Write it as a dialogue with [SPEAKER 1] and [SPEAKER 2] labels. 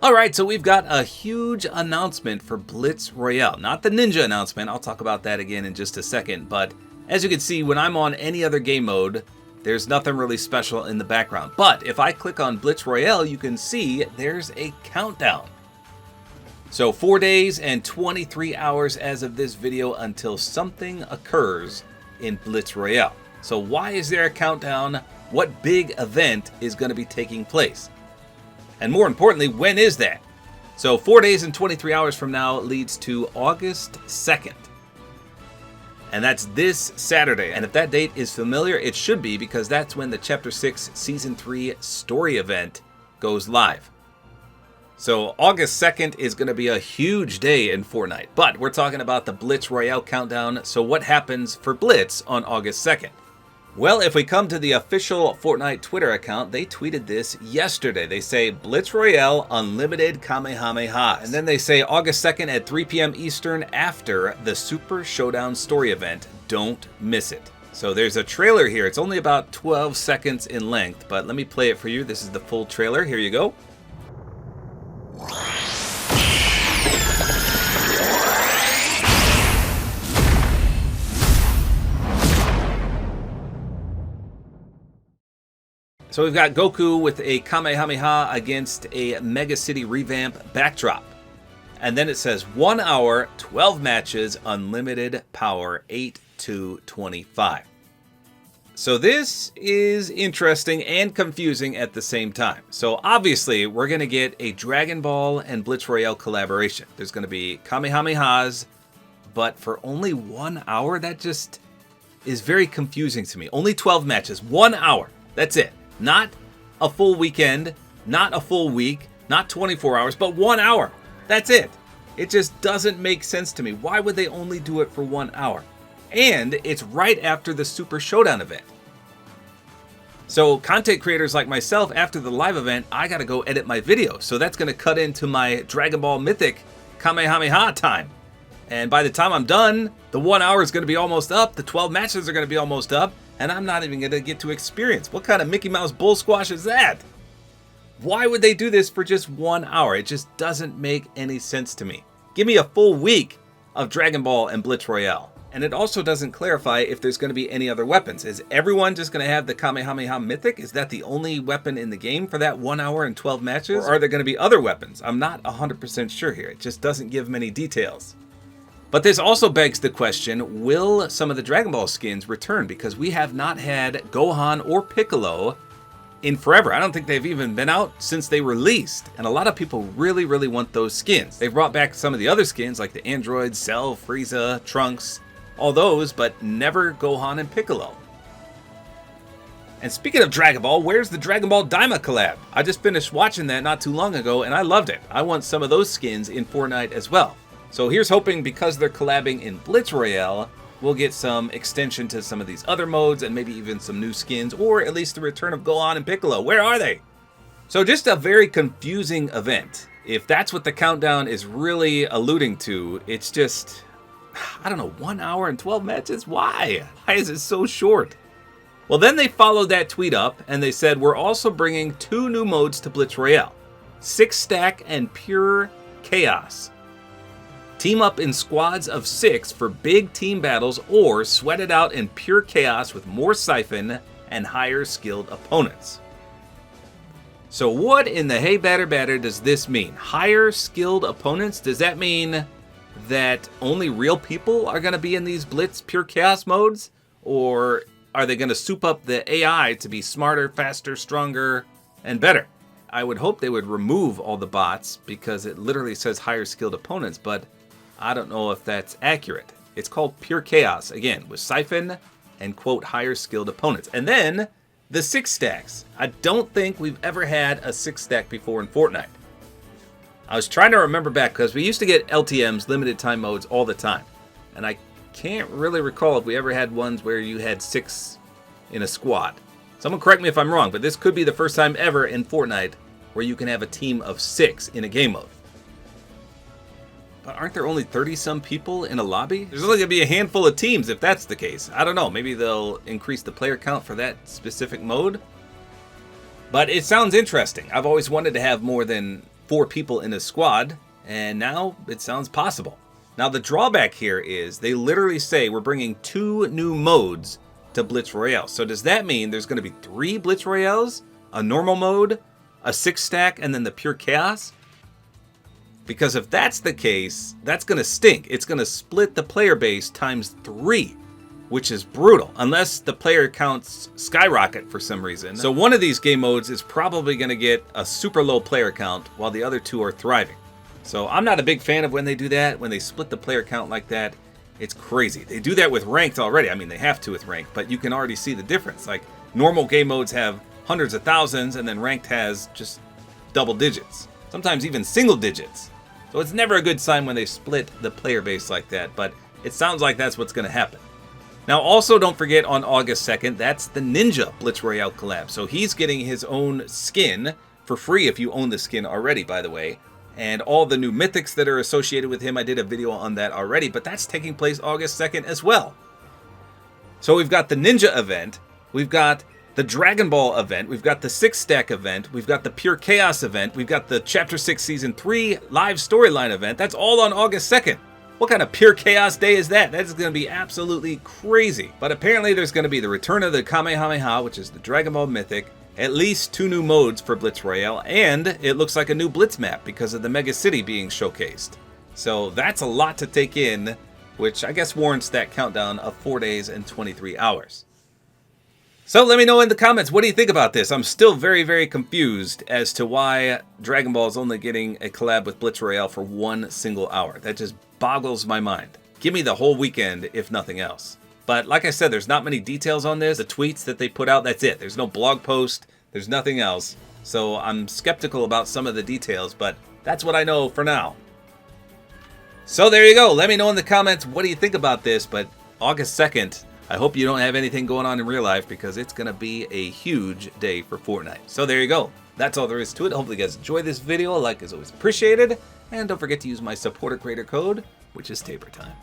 [SPEAKER 1] Alright, so we've got a huge announcement for Blitz Royale. Not the ninja announcement, I'll talk about that again in just a second, but as you can see, when I'm on any other game mode, there's nothing really special in the background. But if I click on Blitz Royale, you can see there's a countdown. So 4 days and 23 hours as of this video until something occurs in Blitz Royale. So why is there a countdown? What big event is going to be taking place? And more importantly, when is that? So 4 days and 23 hours from now leads to August 2nd. And that's this Saturday. And if that date is familiar, it should be, because that's when the Chapter 6 Season 3 story event goes live. So August 2nd is going to be a huge day in Fortnite. But we're talking about the Blitz Royale countdown. So what happens for Blitz on August 2nd? Well, if we come to the official Fortnite Twitter account, they tweeted this yesterday. They say, Blitz Royale Unlimited Kamehamehas. And then they say August 2nd at 3 p.m. Eastern after the Super Showdown story event. Don't miss it. So there's a trailer here. It's only about 12 seconds in length, but let me play it for you. This is the full trailer. Here you go. So we've got Goku with a Kamehameha against a Mega City revamp backdrop. And then it says 1 hour, 12 matches, unlimited power, 8-25. So this is interesting and confusing at the same time. So obviously we're going to get a Dragon Ball and Blitz Royale collaboration. There's going to be Kamehamehas, but for only 1 hour? That just is very confusing to me. Only 12 matches, 1 hour. That's it. Not a full weekend, not a full week, not 24 hours, but 1 hour. That's it. It just doesn't make sense to me. Why would they only do it for 1 hour? And it's right after the Super Showdown event. So content creators like myself, after the live event, I gotta go edit my video. So that's gonna cut into my Dragon Ball Mythic Kamehameha time. And by the time I'm done, the 1 hour is gonna be almost up, the 12 matches are gonna be almost up, and I'm not even going to get to experience. What kind of Mickey Mouse bull squash is that? Why would they do this for just 1 hour? It just doesn't make any sense to me. Give me a full week of Dragon Ball and Blitz Royale. And it also doesn't clarify if there's going to be any other weapons. Is everyone just going to have the Kamehameha Mythic? Is that the only weapon in the game for that 1 hour and 12 matches? Or are there going to be other weapons? I'm not 100% sure here. It just doesn't give many details. But this also begs the question, will some of the Dragon Ball skins return? Because we have not had Gohan or Piccolo in forever. I don't think they've even been out since they released. And a lot of people really, really want those skins. They've brought back some of the other skins like the androids, Cell, Frieza, Trunks, all those, but never Gohan and Piccolo. And speaking of Dragon Ball, where's the Dragon Ball Daima collab? I just finished watching that not too long ago and I loved it. I want some of those skins in Fortnite as well. So here's hoping, because they're collabing in Blitz Royale, we'll get some extension to some of these other modes and maybe even some new skins, or at least the return of Gohan and Piccolo. Where are they? So just a very confusing event. If that's what the countdown is really alluding to, it's just, I don't know, 1 hour and 12 matches? Why? Why is it so short? Well, then they followed that tweet up and they said, we're also bringing 2 new modes to Blitz Royale, 6-stack and Pure Chaos. Team up in squads of 6 for big team battles, or sweat it out in pure chaos with more siphon and higher skilled opponents. So what in the hey batter does this mean? Higher skilled opponents? Does that mean that only real people are going to be in these Blitz pure chaos modes? Or are they going to soup up the AI to be smarter, faster, stronger, and better? I would hope they would remove all the bots, because it literally says higher skilled opponents, but I don't know if that's accurate. It's called Pure Chaos, again, with Siphon and, quote, higher skilled opponents. And then, the 6-stacks. I don't think we've ever had a 6-stack before in Fortnite. I was trying to remember back, because we used to get LTMs, limited time modes, all the time. And I can't really recall if we ever had ones where you had 6 in a squad. Someone correct me if I'm wrong, but this could be the first time ever in Fortnite where you can have a team of 6 in a game mode. But aren't there only 30-some people in a lobby? There's only going to be a handful of teams if that's the case. I don't know. Maybe they'll increase the player count for that specific mode. But it sounds interesting. I've always wanted to have more than 4 people in a squad, and now it sounds possible. Now the drawback here is they literally say we're bringing 2 new modes to Blitz Royale. So does that mean there's going to be 3 Blitz Royales? A normal mode, a 6-stack, and then the pure chaos? Because if that's the case, that's going to stink. It's going to split the player base times 3, which is brutal, unless the player counts skyrocket for some reason. So one of these game modes is probably going to get a super low player count while the other 2 are thriving. So I'm not a big fan of when they do that, when they split the player count like that. It's crazy. They do that with ranked already. I mean, they have to with ranked, but you can already see the difference. Like, normal game modes have hundreds of thousands, and then ranked has just double digits. Sometimes even single digits. So it's never a good sign when they split the player base like that, but it sounds like that's what's going to happen. Now, also don't forget on August 2nd, that's the Ninja Blitz Royale collab. So he's getting his own skin for free if you own the skin already, by the way. And all the new mythics that are associated with him, I did a video on that already, but that's taking place August 2nd as well. So we've got the Ninja event, we've got the Dragonball event, we've got the 6-stack event, we've got the Pure Chaos event, we've got the Chapter 6 Season 3 live storyline event. That's all on August 2nd. What kind of Pure Chaos day is that? That's going to be absolutely crazy. But apparently there's going to be the return of the Kamehameha, which is the Dragon Ball Mythic, at least 2 new modes for Blitz Royale, and it looks like a new Blitz map because of the Mega City being showcased. So that's a lot to take in, which I guess warrants that countdown of 4 days and 23 hours. So let me know in the comments, what do you think about this? I'm still very, very confused as to why Dragon Ball is only getting a collab with Blitz Royale for 1 single hour. That just boggles my mind. Give me the whole weekend, if nothing else. But like I said, there's not many details on this. The tweets that they put out, that's it. There's no blog post. There's nothing else. So I'm skeptical about some of the details, but that's what I know for now. So there you go. Let me know in the comments, what do you think about this? But August 2nd, I hope you don't have anything going on in real life because it's going to be a huge day for Fortnite. So there you go. That's all there is to it. Hopefully you guys enjoyed this video. A like is always appreciated. And don't forget to use my Support-A-Creator Code, which is tabortime.